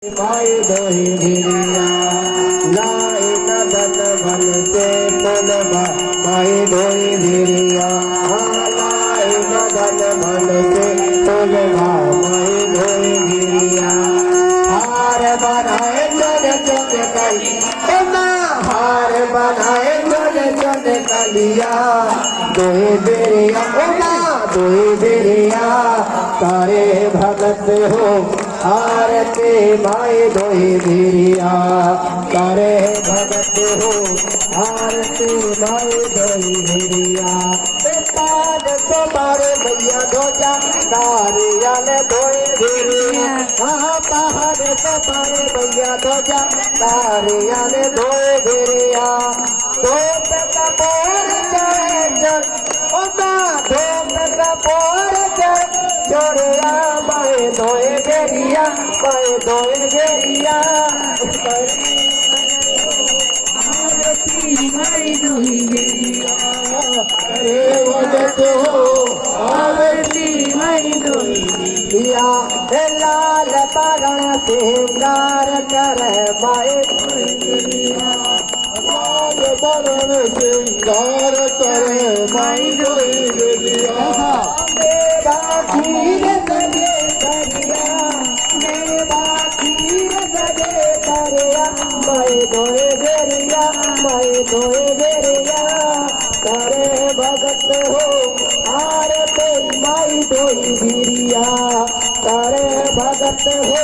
भाई दोही गिरिया लाई नदन बन से पुन भाई दोही गिरिया लाई नदन बन से पुन भाई दोही गिरिया हार बनाए चल चल कली हार बनाए चल चल कलिया दोही गिरिया दोही गिरिया तारे भगत हो आरती माई दोही गिरिया तारे भगत हो आरती माई दोही गिरिया पाद तो मारे भैया ध्वजा तारिया ने दोही गिरिया पहाड़ तो मारे भैया ध्वजा तारिया ने दोही गिरिया दो का पोर छोड़िया बाए दोए बेरिया बाए दोए बेरिया अरे वजत हो आरती माई दोहिया लाल पारण सिंगार कर माए लाल पारण सिंगार कर माई दोहिया खीर सजे करिया मेरा खीर सजे करिया मैं दोए बेरिया मैं दोए बेरिया करे भगत हो आरती माई दोई गिरिया करे भगत हो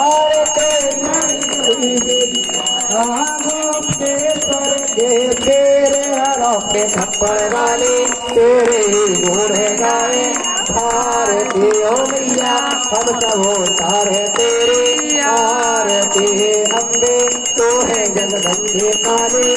आरती माई दोई गिरिया गोप्तेश्वर के तेरे हरों पे थप्पड़ वाले तेरे गोरे गाए आरती ओ मैया हम सब तारे तेरे आरती अम्बे तो है जगदम्बे काली।